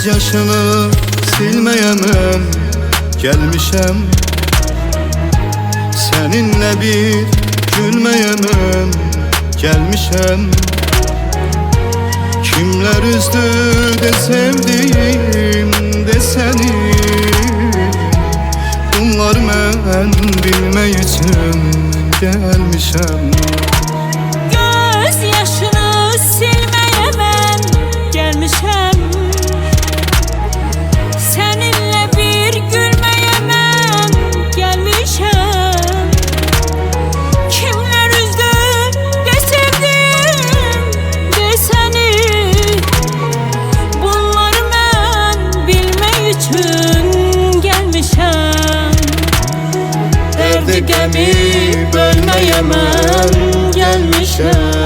yaşını silmeyemem, gelmişem. Seninle bir gülmeyemem, gelmişem. Kimler üzdü de sevdiğim de seni, bunlar ben bilmək üçün gelmişem. Göz yaşını silmeyemem, gelmişem. Seninle bir gülmeyemem, gelmişem. Kimler üzdü de sevdim de seni, bunları ben bilmek için gelmişem. Derdi gemi bölmeyemem, gelmişem.